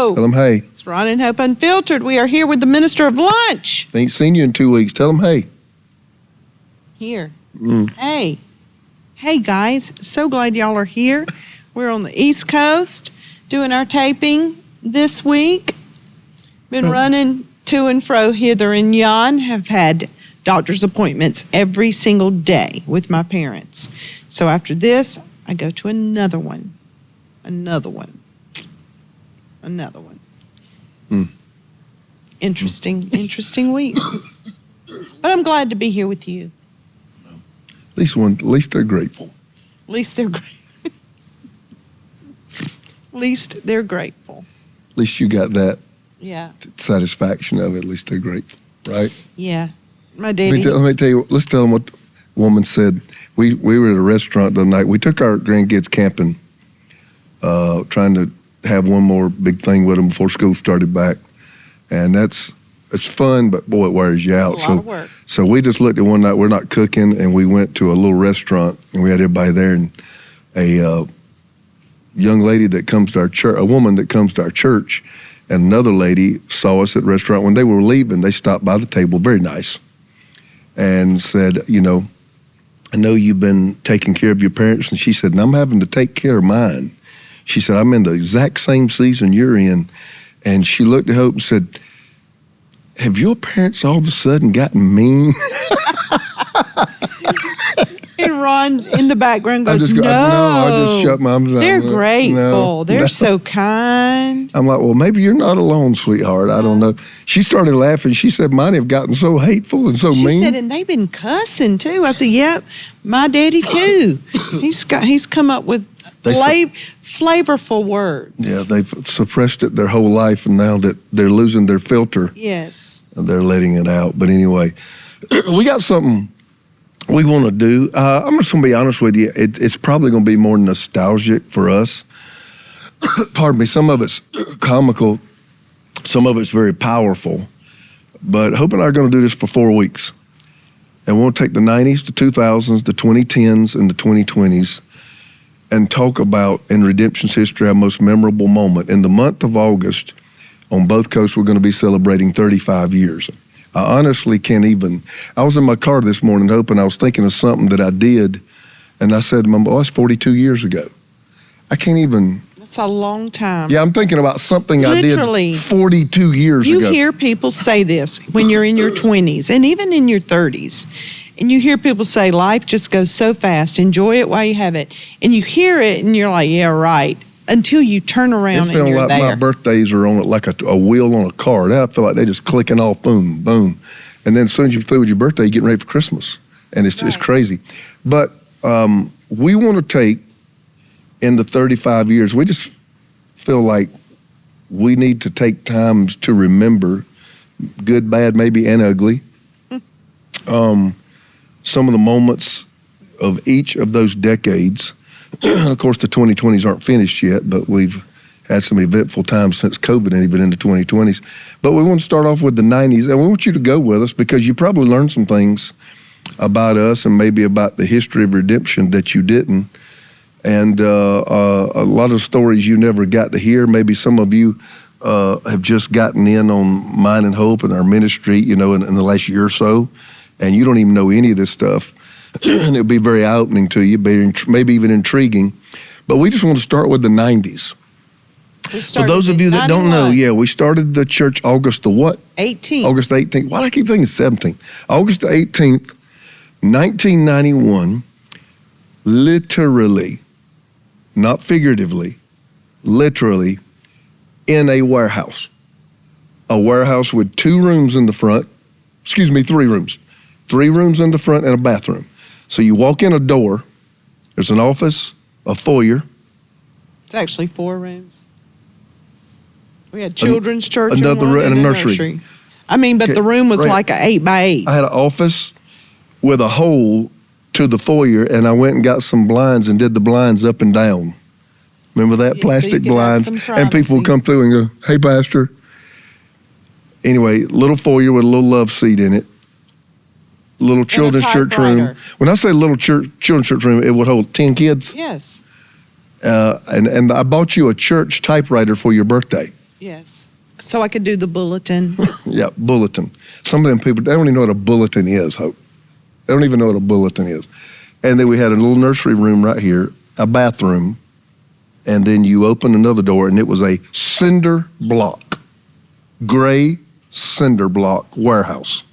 Hello. Tell them hey. It's Ron and Hope Unfiltered. We are here with the Minister of Lunch. Ain't seen you in 2 weeks. Tell them hey. Here. Hey. Hey, guys. So glad y'all are here. We're on the East Coast doing our taping this week. Been running to and fro hither and yon. Have had doctor's appointments every single day with my parents. So after this, I go to another one. Another one. Interesting week. But I'm glad to be here with you. At least they're grateful. At least they're grateful. At least you got that satisfaction of it. At least they're grateful, right? Yeah. My daddy. Let me tell you, let's tell them what the woman said. We were at a restaurant the other night. We took our grandkids camping, trying to have one more big thing with them before school started back. And it's fun, but boy, it wears you out. It's a lot of work. So we just looked at one night, we're not cooking, and we went to a little restaurant, and we had everybody there, and a young lady that comes to our church, a woman that comes to our church, and another lady saw us at the restaurant. When they were leaving, they stopped by the table, very nice, and said, I know you've been taking care of your parents. And she said, and I'm having to take care of mine. She said, I'm in the exact same season you're in. And she looked at Hope and said, have your parents all of a sudden gotten mean? And Ron in the background goes, no. I just shut my mouth. They're grateful. They're so kind. I'm like, well, maybe you're not alone, sweetheart. I don't know. She started laughing. She said, mine have gotten so hateful and so mean. She said, and they've been cussing too. I said, yep, my daddy too. He's come up with flavorful words. Yeah, they've suppressed it their whole life, and now that they're losing their filter, they're letting it out. But anyway, we got something we want to do. I'm just going to be honest with you. It's probably going to be more nostalgic for us. Pardon me. Some of it's comical. Some of it's very powerful. But Hope and I are going to do this for 4 weeks. And we'll take the 90s, the 2000s, the 2010s, and the 2020s and talk about, in Redemption's history, our most memorable moment. In the month of August, on both coasts, we're going to be celebrating 35 years. I honestly can't even. I was in my car this morning, Hope, and I was thinking of something that I did, and I said to my boss, 42 years ago. I can't even. That's a long time. Yeah, I'm thinking about something Literally, I did 42 years ago. You hear people say this when you're in your 20s and even in your 30s. And you hear people say, life just goes so fast. Enjoy it while you have it. And you hear it, and you're like, yeah, right. Until you turn around and you're like there. My birthdays are on it like a wheel on a car. Now I feel like they just clicking off, boom, boom. And then as soon as you through with your birthday, you're getting ready for Christmas. And it's crazy. But we want to take, in the 35 years, we just feel like we need to take time to remember, good, bad, maybe, and ugly, some of the moments of each of those decades. Of course, the 2020s aren't finished yet, but we've had some eventful times since COVID and even in the 2020s. But we want to start off with the 90s, and we want you to go with us because you probably learned some things about us and maybe about the history of redemption that you didn't. And a lot of stories you never got to hear. Maybe some of you have just gotten in on Mine and Hope and our ministry, in the last year or so, and you don't even know any of this stuff. And it'll be very eye-opening to you, maybe even intriguing. But we just want to start with the 90s. For those of you that don't know, we started the church August the what? 18th. August 18th. Why do I keep thinking 17th? August the 18th, 1991, literally, not figuratively, literally, in a warehouse. A warehouse with 2 rooms in the front. 3 rooms. 3 rooms in the front and a bathroom. So you walk in a door, there's an office, a foyer. It's actually 4 rooms. We had children's church another room, and a nursery. But the room was like an 8x8. I had an office with a hole to the foyer, and I went and got some blinds and did the blinds up and down. Remember that? Plastic blinds. And people would come through and go, hey, Pastor. Anyway, little foyer with a little love seat in it. Little children's church room. When I say little children's church room, it would hold 10 kids. Yes. And I bought you a church typewriter for your birthday. Yes. So I could do the bulletin. Yeah, bulletin. Some of them people, they don't even know what a bulletin is, Hope. They don't even know what a bulletin is. And then we had a little nursery room right here, a bathroom, and then you open another door, and it was a cinder block, gray cinder block warehouse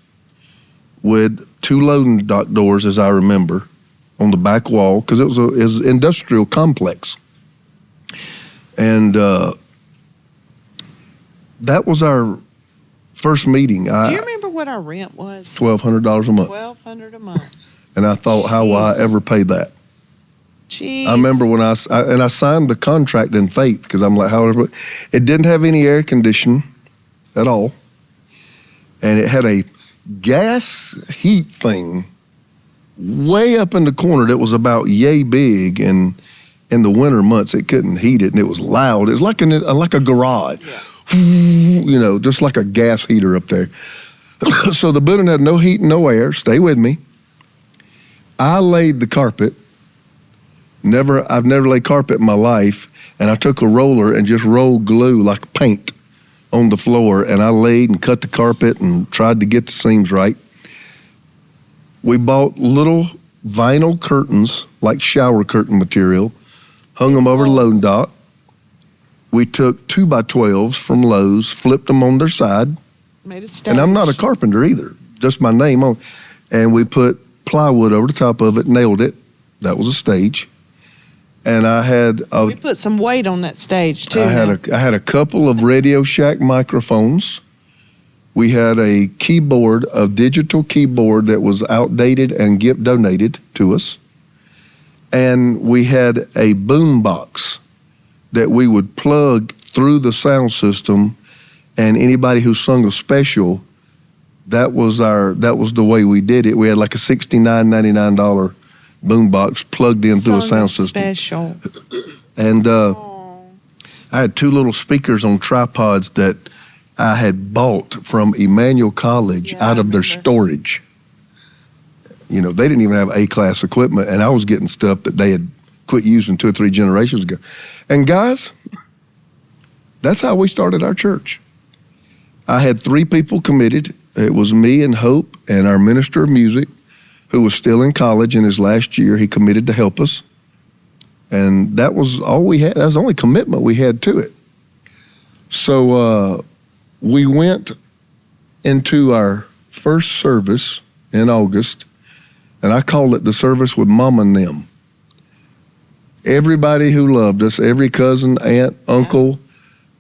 with 2 loading dock doors, as I remember, on the back wall, because it was an industrial complex. And that was our first meeting. Do you remember what our rent was? $1,200 a month. $1,200 a month. And I thought, how will I ever pay that? Jeez. I remember when I signed the contract in faith, because I'm like, however, it didn't have any air conditioning at all. And it had a gas heat thing way up in the corner that was about yay big, and in the winter months it couldn't heat it, and it was loud. It was like a garage, just like a gas heater up there. So the building had no heat and no air. Stay with me. I laid the carpet. I've never laid carpet in my life, and I took a roller and just rolled glue like paint on the floor, and I laid and cut the carpet and tried to get the seams right. We bought little vinyl curtains, like shower curtain material, hung them over the loading dock. We took 2x12s from Lowe's, flipped them on their side. Made a stage. And I'm not a carpenter either, just my name on. And we put plywood over the top of it, nailed it. That was a stage. And I had we put some weight on that stage too. I had a couple of Radio Shack microphones. We had a keyboard, a digital keyboard that was outdated and donated to us. And we had a boom box that we would plug through the sound system, and anybody who sung a special, that was the way we did it. We had like a $69.99 boombox plugged in through a sound system. Special. And I had 2 little speakers on tripods that I had bought from Emmanuel College out of their storage. They didn't even have A-class equipment, and I was getting stuff that they had quit using 2 or 3 generations ago. And guys, that's how we started our church. I had 3 people committed. It was me and Hope and our minister of music, who was still in college in his last year. He committed to help us. And that was all we had. That was the only commitment we had to it. So we went into our first service in August, and I called it the service with Mama and them. Everybody who loved us, every cousin, aunt, uncle,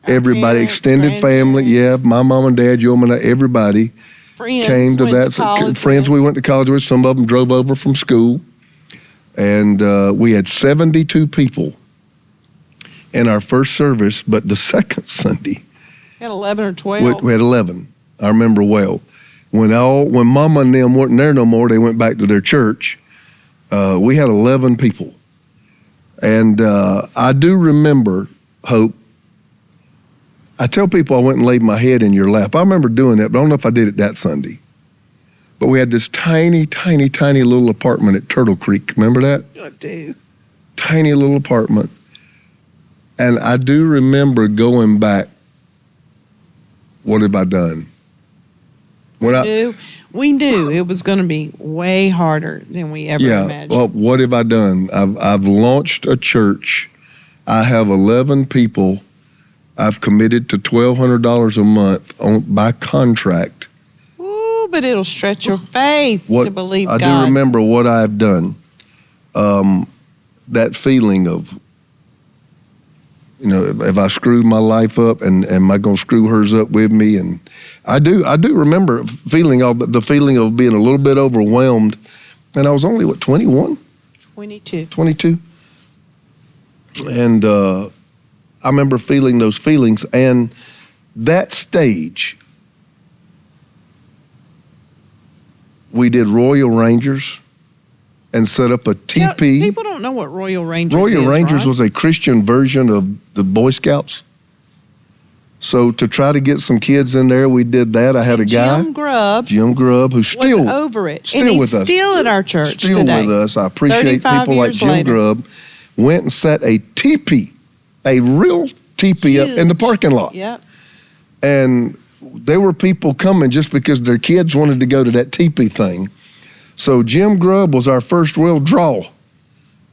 everybody, parents, extended family, my mom and dad, your mom and everybody friends came to that. Friends we went to college with, some of them drove over from school. And we had 72 people in our first service, but the second Sunday. We had 11 or 12. We had 11. I remember well. When Mama and them weren't there no more, they went back to their church. We had 11 people. And I do remember, Hope, I tell people I went and laid my head in your lap. I remember doing that, but I don't know if I did it that Sunday. But we had this tiny, tiny, tiny little apartment at Turtle Creek. Remember that? I do. Tiny little apartment. And I do remember going back, what have I done? We knew it was going to be way harder than we ever imagined. Well, what have I done? I've launched a church. I have 11 people. I've committed to $1,200 a month by contract. Ooh, but it'll stretch your faith to believe God. I do remember what I've done. That feeling of, if I screwed my life up, and am I going to screw hers up with me? And I do remember feeling the feeling of being a little bit overwhelmed. And I was only, 21? 22. 22. And I remember feeling those feelings. And that stage, we did Royal Rangers and set up a teepee. People don't know what Royal Rangers is, Royal Rangers right? was a Christian version of the Boy Scouts. So to try to get some kids in there, we did that. I had a guy, Jim Grubb, who's still over it. Still and he's with us. Still at our church still today. With us. I appreciate people like Jim Grubb. Went and set a teepee, a real teepee up in the parking lot. Yep. And there were people coming just because their kids wanted to go to that teepee thing. So Jim Grubb was our first real draw.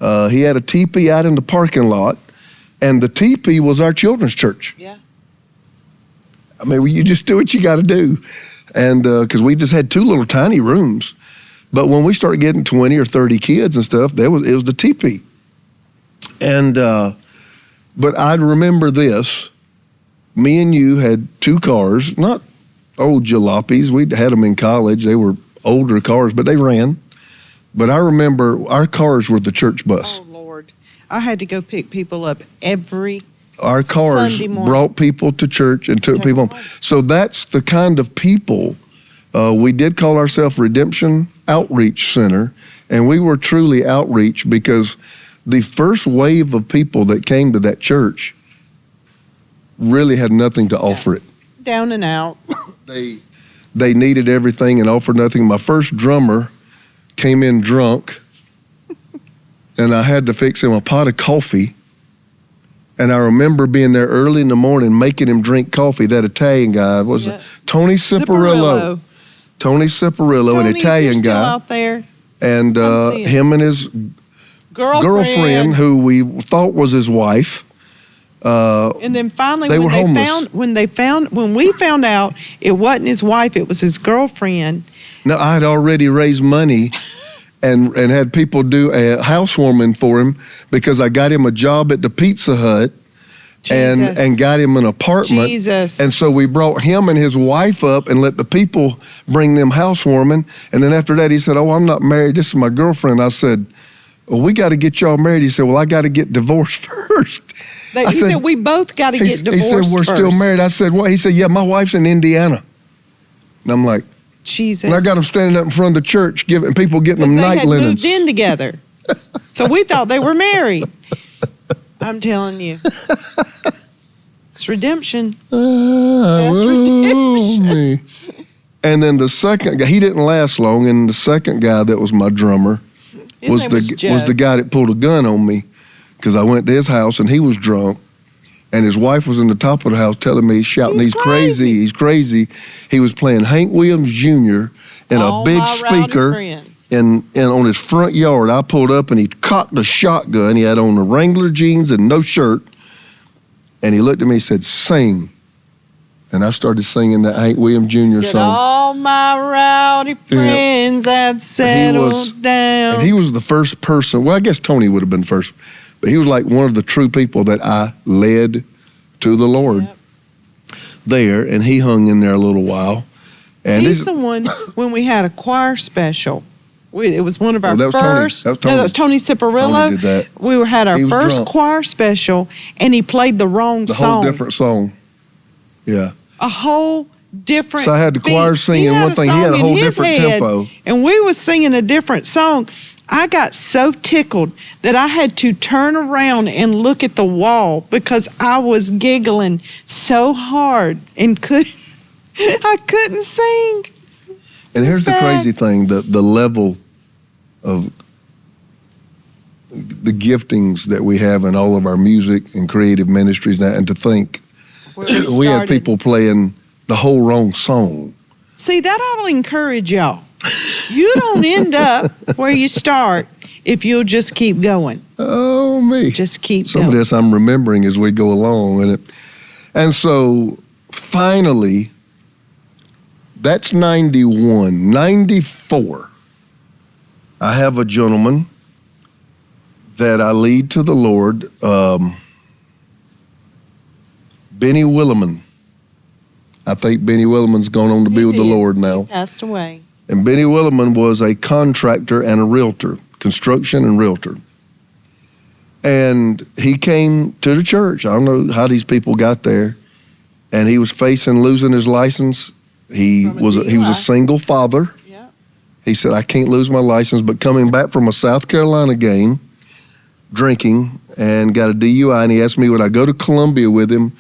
He had a teepee out in the parking lot, and the teepee was our children's church. Yeah. I mean, you just do what you got to do. And because we just had 2 little tiny rooms. But when we started getting 20 or 30 kids and stuff, it was the teepee. And, but I remember this. Me and you had 2 cars, not old jalopies. We had them in college. They were older cars, but they ran. But I remember our cars were the church bus. Oh, Lord. I had to go pick people up every Our cars Sunday morning. brought people to church and took people home. So that's the kind of people. We did call ourselves Redemption Outreach Center, and we were truly outreach because the first wave of people that came to that church really had nothing to offer it. Down and out. They needed everything and offered nothing. My first drummer came in drunk, and I had to fix him a pot of coffee. And I remember being there early in the morning making him drink coffee. That Italian guy was Tony Ciparillo. Tony Ciparillo, an Italian guy. Still out there. And him and his girlfriend, who we thought was his wife. And then finally, they were homeless. When we found out it wasn't his wife, it was his girlfriend. Now, I had already raised money and had people do a housewarming for him because I got him a job at the Pizza Hut and got him an apartment. Jesus. And so we brought him and his wife up and let the people bring them housewarming. And then after that, he said, "Oh, I'm not married. This is my girlfriend." I said, "Well, we got to get y'all married." He said, "Well, I got to get divorced first." He said, "We both got to get divorced He said, "We're still married." I said, "What?" He said, "Yeah, my wife's in Indiana." And I'm like, Jesus. And I got them standing up in front of the church, giving people getting them night linens. They had moved in together. So we thought they were married. I'm telling you. It's redemption. That's redemption. And then the second guy, he didn't last long, and the second guy that was my drummer was the guy that pulled a gun on me because I went to his house and he was drunk. And his wife was in the top of the house telling me, shouting, he's crazy. He was playing Hank Williams Jr. in a big speaker and on his front yard. I pulled up and he cocked a shotgun. He had on the Wrangler jeans and no shirt. And he looked at me and said, "Sing." And I started singing that Hank Williams Jr. song. All my rowdy friends have settled down. And he was the first person, well, I guess Tony would have been first, but he was like one of the true people that I led to the Lord there, and he hung in there a little while. And he's the one when we had a choir special. It was one of our first. That was Tony Ciparillo. Tony did that. We had our first choir special, and he played the wrong song. The whole different song. Yeah. A whole different. So I had the choir singing one thing. He had a whole different tempo. And we was singing a different song. I got so tickled that I had to turn around and look at the wall because I was giggling so hard and I couldn't sing. And here's the crazy thing, the level of the giftings that we have in all of our music and creative ministries now, and to think we had people playing the whole wrong song. See, that ought to encourage y'all. You don't end up where you start if you'll just keep going. Oh, me. Just keep Some going. of this I'm remembering as we go along. And so finally, that's 91. 94, I have a gentleman that I lead to the Lord, Benny Williman. I think Benny Williman's gone on to be with the Lord now. He passed away. And Benny Williman was a contractor and a realtor, construction and realtor. And he came to the church. I don't know how these people got there. And he was facing losing his license. He was a single father. Yeah. He said, "I can't lose my license," but coming back from a South Carolina game, drinking, and got a DUI, and he asked me would I go to Columbia with him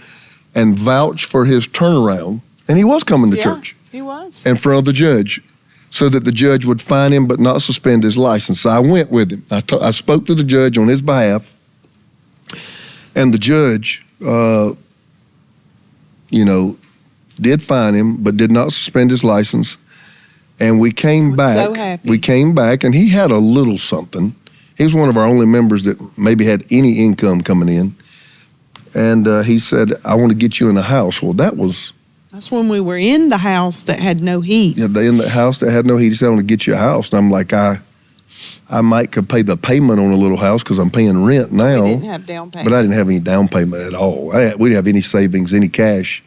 and vouch for his turnaround. And he was coming to church. He was. In front of the judge, so that the judge would fine him but not suspend his license. So I went with him. I spoke to the judge on his behalf, and the judge, did fine him, but did not suspend his license. And we came back. So happy. We came back, and he had a little something. He was one of our only members that maybe had any income coming in. And he said, I want to get you in a house. Well, that's when we were in the house that had no heat. Yeah, in the house that had no heat. He said, I want to get you a house. And I'm like, I might could pay the payment on a little house because I'm paying rent now. We didn't have down payment. But I didn't have any down payment at all. We didn't have any savings, any cash.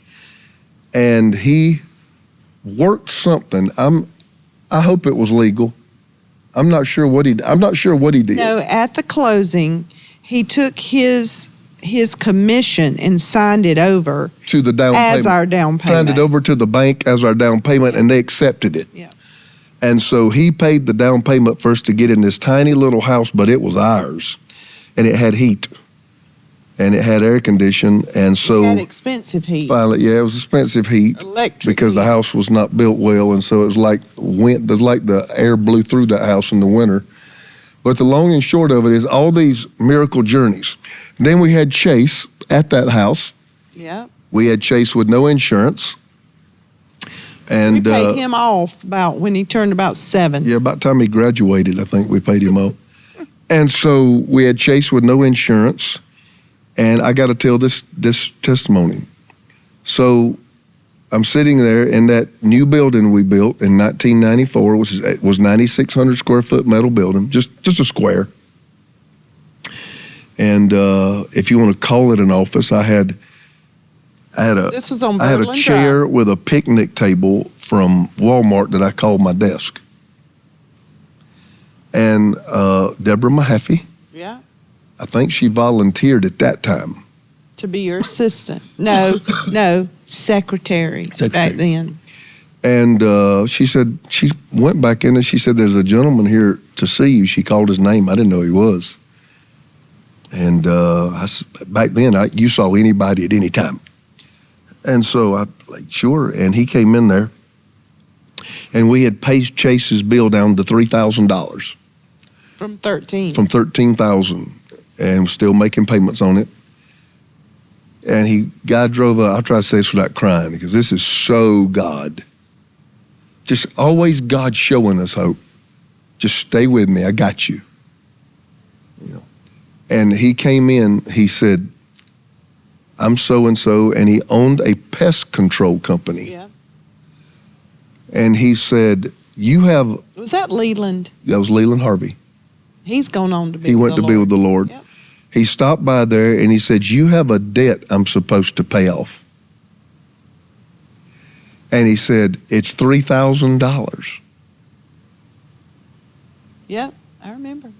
And he worked something. I hope it was legal. I'm not sure what he did. No, at the closing, he took his commission and signed it over to the down as payment. our down payment. Signed it over to the bank as our down payment, and they accepted it. Yeah. And so he paid the down payment first to get in this tiny little house, but it was ours, and it had heat, and it had air conditioning, and so it had expensive heat. Finally, it was expensive heat, Electric because the heat. house was not built well, and so it was like the air blew through that house in the winter. But the long and short of it is all these miracle journeys. Then we had Chase at that house. Yeah. We had Chase with no insurance. And we paid him off about when he turned about 7. Yeah, about the time he graduated, I think we paid him off. And so we had Chase with no insurance. And I got to tell this testimony. So I'm sitting there in that new building we built in 1994, which was 9,600 square foot metal building, just a square. And if you want to call it an office, I had This was on I had a Berlin chair Drive. with a picnic table from Walmart that I called my desk. And Deborah Mahaffey, Yeah. I think she volunteered at that time. To be your assistant. No, secretary back then. And she said, she went back in and she said, there's a gentleman here to see you. She called his name. I didn't know he was. And back then, you saw anybody at any time. And so I like, sure. And he came in there and we had paid Chase's bill down to $3,000. From 13. From $13,000, and still making payments on it. And guy drove up. I'll try to say this without crying because this is so God. Just always God showing us hope. Just stay with me. I got you. And he came in. He said, I'm so-and-so, and he owned a pest control company. Yeah. And he said, you have... Was that Leland? That was Leland Harvey. He's gone on to be He with went the to Lord. be with the Lord. Yep. He stopped by there and he said, you have a debt I'm supposed to pay off. And he said, it's $3,000. Yep, I remember.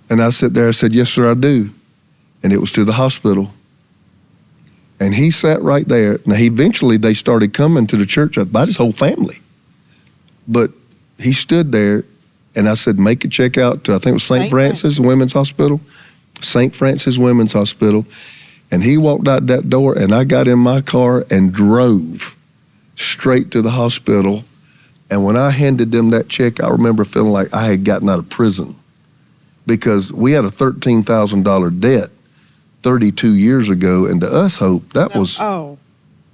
And I sat there, I said, yes, sir, I do. And it was to the hospital. And he sat right there. Now, eventually they started coming to the church, about his whole family. But he stood there, and I said, make a check out to, I think it was St. Francis Women's Hospital. St. Francis Women's Hospital. And he walked out that door, and I got in my car and drove straight to the hospital. And when I handed them that check, I remember feeling like I had gotten out of prison because we had a $13,000 debt 32 years ago. And to us, Hope, that was... Oh.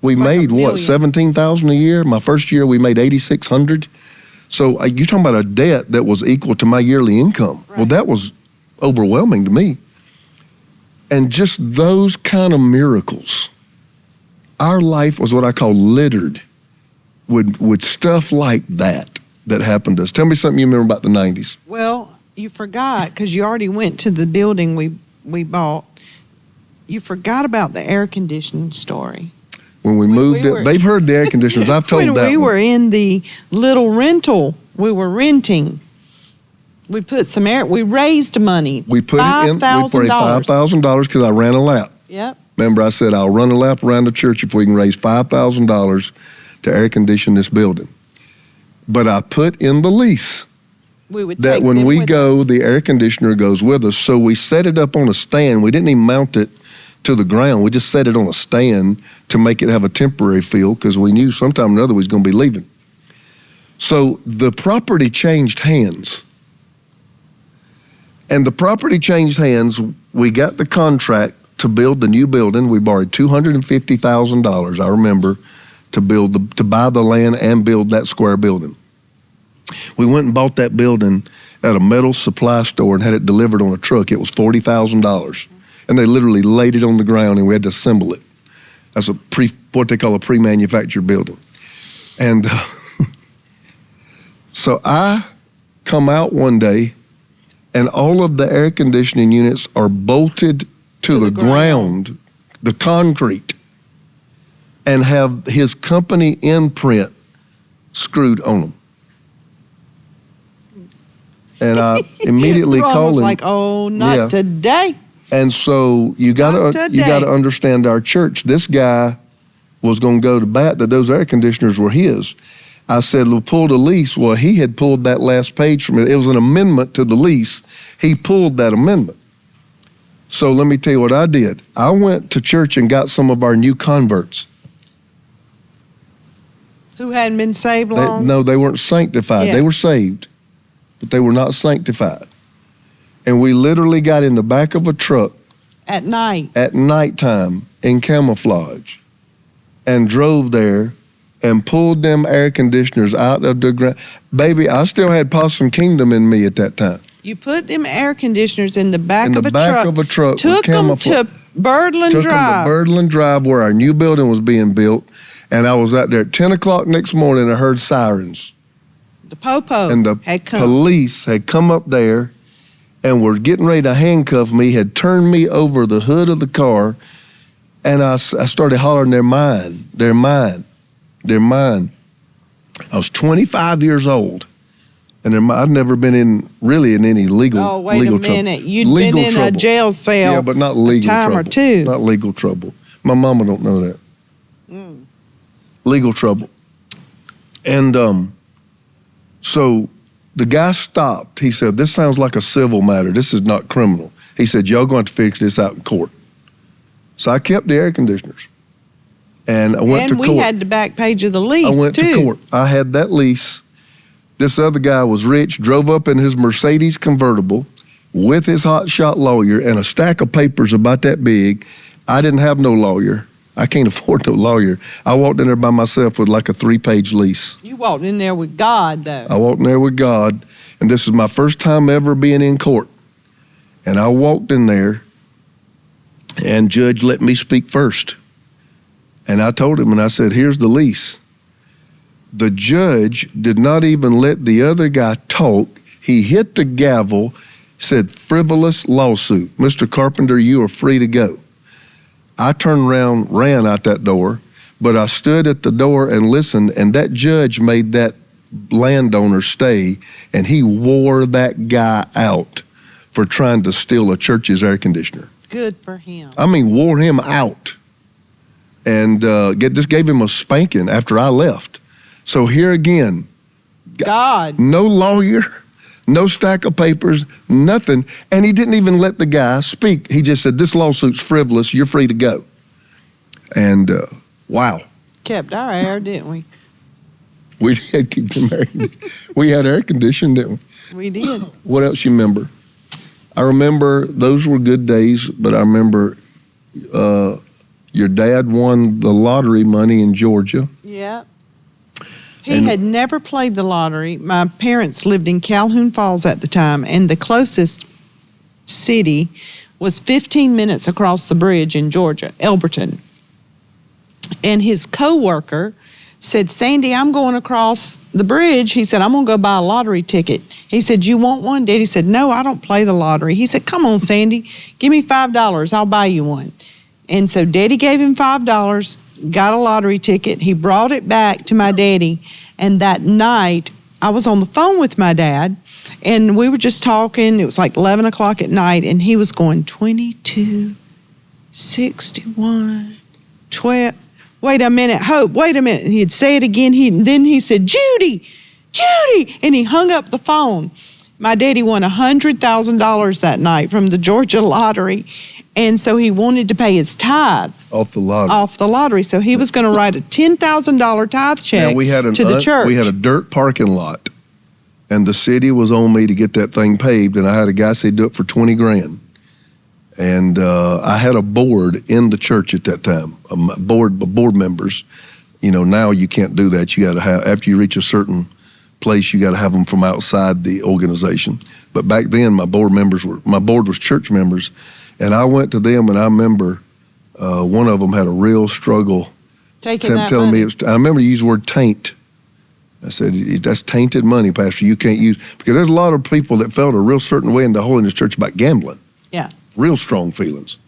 We made like what, $17,000 a year? My first year, we made $8,600. So you're talking about a debt that was equal to my yearly income. Right. Well, that was overwhelming to me. And just those kind of miracles, our life was what I call littered with stuff like that happened to us. Tell me something you remember about the 90s. Well, you forgot, because you already went to the building we bought. You forgot about the air conditioning story. When we moved it, they've heard the air conditioners. I've told when that we one. were in the little rental, we were renting. We put some air, we raised money. We put it in, we paid $5,000. $5,000 because I ran a lap. Yep. Remember, I said, I'll run a lap around the church if we can raise $5,000 to air condition this building. But I put in the lease We would that take when them we with go, us. the air conditioner goes with us. So we set it up on a stand. We didn't even mount it to the ground. We just set it on a stand to make it have a temporary feel because we knew sometime or another we was going to be leaving. So the property changed hands. And the property changed hands. We got the contract to build the new building. We borrowed $250,000, I remember, to buy the land and build that square building. We went and bought that building at a metal supply store and had it delivered on a truck. It was $40,000. And they literally laid it on the ground and we had to assemble it. That's what they call a pre-manufactured building. And so I come out one day and all of the air conditioning units are bolted to the ground, the concrete, and have his company imprint screwed on them. And I immediately Ron called was him. like, oh, not today. And so you gotta understand our church. This guy was going to go to bat that those air conditioners were his. I said, well, pull the lease. Well, he had pulled that last page from it. It was an amendment to the lease. He pulled that amendment. So let me tell you what I did. I went to church and got some of our new converts. Who hadn't been saved long? No, they weren't sanctified. Yeah. They were saved, but they were not sanctified. And we literally got in the back of a truck. At night. At nighttime in camouflage and drove there and pulled them air conditioners out of the ground. Baby, I still had Possum Kingdom in me at that time. You put them air conditioners in the back of a truck. Took them to Birdland Drive. Took them to Birdland Drive where our new building was being built. And I was out there at 10 o'clock next morning. I heard sirens. The popo and the had come. Police had come up there and were getting ready to handcuff me, had turned me over the hood of the car, and I started hollering, they're mine, they're mine, they're mine. I was 25 years old, and I'd never been in any legal trouble. Oh, wait a minute. You'd been in a jail cell. Yeah, but not legal trouble. A time or two. Not legal trouble. My mama don't know that. Legal trouble. And so the guy stopped. He said, this sounds like a civil matter. This is not criminal. He said, y'all going to fix this out in court. So I kept the air conditioners. And I went to court. And we had the back page of the lease, I went to court. I had that lease. This other guy was rich, drove up in his Mercedes convertible with his hotshot lawyer and a stack of papers about that big. I didn't have no lawyer. I can't afford no lawyer. I walked in there by myself with like a 3-page lease. You walked in there with God, though. I walked in there with God, and this was my first time ever being in court. And I walked in there, and judge let me speak first. And I told him, and I said, here's the lease. The judge did not even let the other guy talk. He hit the gavel, said, frivolous lawsuit. Mr. Carpenter, you are free to go. I turned around, ran out that door, but I stood at the door and listened, and that judge made that landowner stay, and he wore that guy out for trying to steal a church's air conditioner. Good for him. I mean, wore him out. And just gave him a spanking after I left. So here again, God. No lawyer, no stack of papers, nothing. And he didn't even let the guy speak. He just said, this lawsuit's frivolous, you're free to go. And wow. Kept our air, didn't we? We did keep them air. We had air conditioning, didn't we? We did. What else you remember? I remember those were good days, but I remember your dad won the lottery money in Georgia. Yeah. He had never played the lottery. My parents lived in Calhoun Falls at the time, and the closest city was 15 minutes across the bridge in Georgia, Elberton. And his coworker said, Sandy, I'm going across the bridge. He said, I'm going to go buy a lottery ticket. He said, you want one? Daddy said, no, I don't play the lottery. He said, come on, Sandy, give me $5. I'll buy you one. And so Daddy gave him $5, got a lottery ticket. He brought it back to my daddy. And that night, I was on the phone with my dad, and we were just talking. It was like 11 o'clock at night, and he was going 22, 61, 12. Wait a minute, Hope, wait a minute. And he'd say it again. Then he said, Judy, and he hung up the phone. My daddy won $100,000 that night from the Georgia lottery. And so he wanted to pay his tithe. Off the lottery. So he was going to write a $10,000 tithe check to the church. We had a dirt parking lot, and the city was on me to get that thing paved, and I had a guy say do it for $20,000. And I had a board in the church at that time, board members. You know, now you can't do that. You got to have, after you reach a certain place, you got to have them from outside the organization. But back then, my board was church members, and I went to them, and I remember one of them had a real struggle telling me, I remember you used the word taint. I said, that's tainted money, Pastor. You can't use, because there's a lot of people that felt a real certain way in the holiness church about gambling. Yeah. Real strong feelings.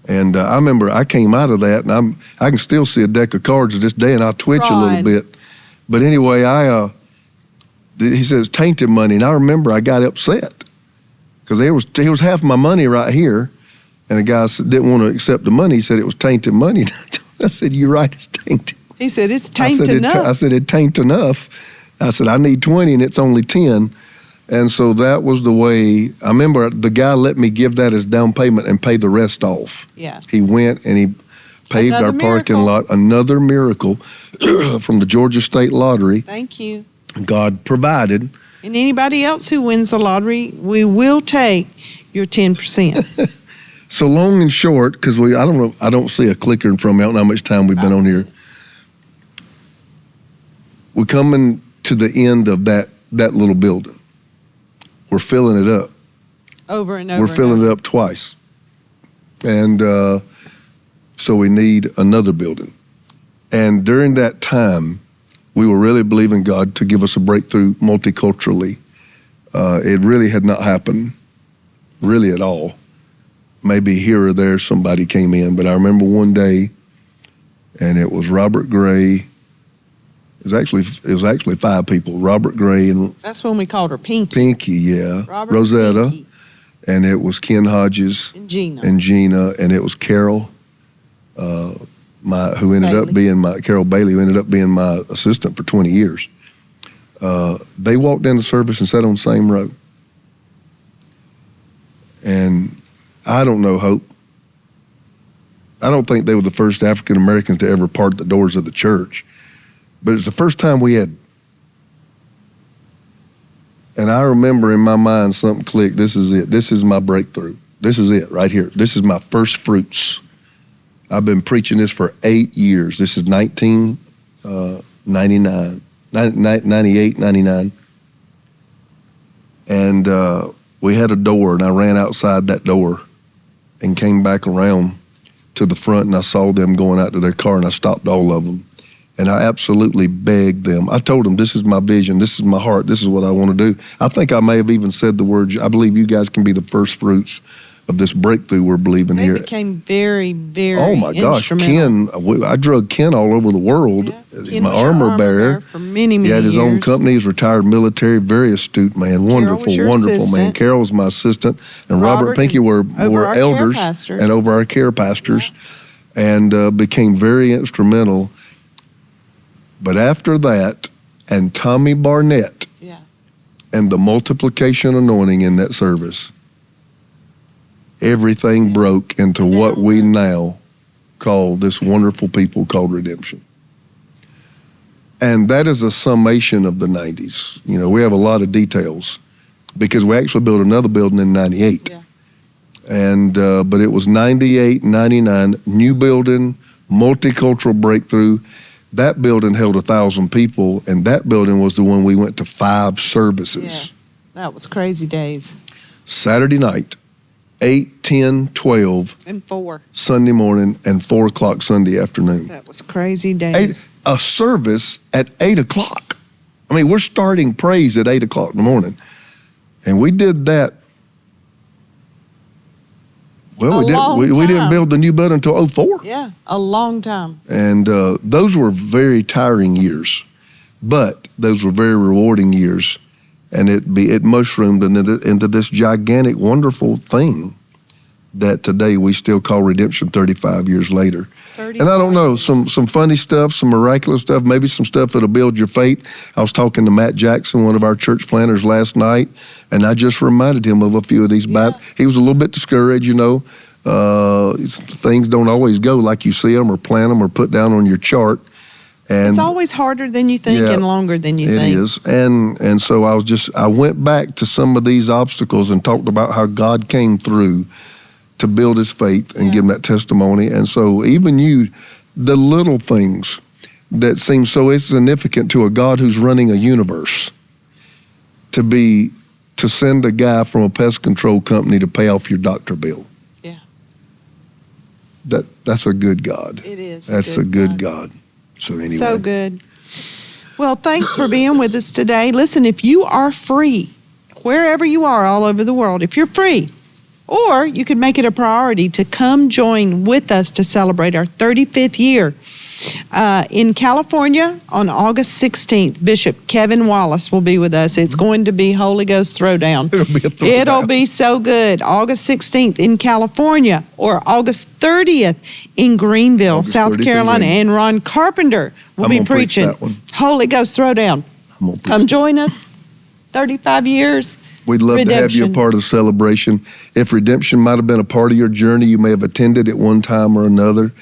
And I remember I came out of that, and I can still see a deck of cards to this day, and I twitch a little bit. But anyway, he says tainted money, and I remember I got upset because it was half my money right here, and the guy didn't want to accept the money. He said it was tainted money. I said, "You're right, it's tainted." He said, "It's tainted enough." I said, "It taint enough." I said, "I need 20, and it's only 10." And so that was the way. I remember the guy let me give that as down payment and pay the rest off. Yeah. He went and he paved our parking lot. Another miracle from the Georgia State Lottery. Thank you. God provided. And anybody else who wins the lottery, we will take your 10%. So long and short, because I don't see a clicker in front of me. I don't know how much time we've been on here. We're coming to the end of that little building. We're filling it up. Over and over. We're filling it up twice. And so we need another building. And during that time, we were really believing God to give us a breakthrough multiculturally. It really had not happened, really at all. Maybe here or there somebody came in, but I remember one day, and it was Robert Gray. It was actually 5 people. Robert Gray and that's when we called her Pinky. Pinky, yeah. Robert Rosetta, Pinky. And it was Ken Hodges and Gina, and it was Carol, Carol Bailey, who ended up being my assistant for 20 years. They walked into service and sat on the same row. And I don't know, Hope. I don't think they were the first African Americans to ever part the doors of the church. But it's the first time we had. And I remember in my mind something clicked. This is it. This is my breakthrough. This is it right here. This is my first fruits. I've been preaching this for 8 years. This is 98, 99. And we had a door, and I ran outside that door and came back around to the front, and I saw them going out to their car, and I stopped all of them. And I absolutely begged them. I told them, this is my vision, this is my heart, this is what I want to do. I think I may have even said the words, I believe you guys can be the first fruits of this breakthrough we're believing here. They became very, very Oh my gosh, Ken, I drug Ken all over the world. Yeah. He's my armor bearer. For many, many He had his years. own company. He was retired military, very astute man, wonderful man. Assistant. Carol was my assistant, and Robert Pinky were elders and over our care pastors, and became very instrumental. But after that, and Tommy Barnett, and the multiplication anointing in that service, everything broke into what we now call this wonderful people called redemption. And that is a summation of the 90s. You know, we have a lot of details because we actually built another building in 98. Yeah. And, but it was 98, 99, new building, multicultural breakthrough. That building held 1,000 people, and that building was the one we went to 5 services. Yeah, that was crazy days. Saturday night, 8, 10, 12. And 4. Sunday morning, and 4 o'clock Sunday afternoon. That was crazy days. A service at 8 o'clock. I mean, we're starting praise at 8 o'clock in the morning. And we did that. Well, we didn't build the new building until 2004. Yeah, a long time. And those were very tiring years, but those were very rewarding years. And it mushroomed into this gigantic, wonderful thing that today we still call redemption 35 years later. And I don't know, some funny stuff, some miraculous stuff, maybe some stuff that'll build your faith. I was talking to Matt Jackson, one of our church planners, last night, and I just reminded him of a few of these. He was a little bit discouraged, you know. Things don't always go like you see them or plan them or put down on your chart. And it's always harder than you think and longer than you think. It is. And so I went back to some of these obstacles and talked about how God came through to build his faith and give him that testimony. And so even you, the little things that seem so insignificant to a God who's running a universe, to send a guy from a pest control company to pay off your doctor bill. Yeah. That's a good God. It is. That's a good God. So anyway. So good. Well, thanks for being with us today. Listen, if you are free, wherever you are all over the world, if you're free, or you could make it a priority to come join with us to celebrate our 35th year. In California on August 16th, Bishop Kevin Wallace will be with us. It's going to be Holy Ghost Throwdown. It'll be so good. August 16th in California, or August 30th in Greenville, South Carolina. And Ron Carpenter will be preaching Holy Ghost Throwdown. Come join us. 35 years. We'd love to have you a part of the celebration. If redemption might have been a part of your journey, you may have attended at one time or another,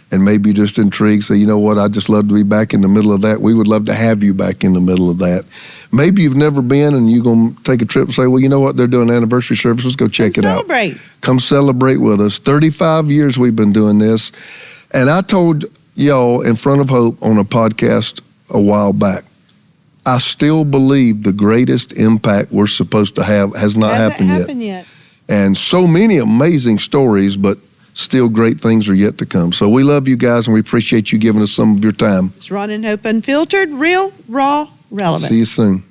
and maybe you're just intrigued. Say, you know what, I'd just love to be back in the middle of that. We would love to have you back in the middle of that. Maybe you've never been and you're going to take a trip and say, well, you know what, they're doing anniversary service. Let's go check it out. Come celebrate with us. 35 years we've been doing this. And I told y'all in front of Hope on a podcast a while back, I still believe the greatest impact we're supposed to have has not happened yet. And so many amazing stories, but still great things are yet to come. So we love you guys, and we appreciate you giving us some of your time. It's Ron and Hope Unfiltered, real, raw, relevant. See you soon.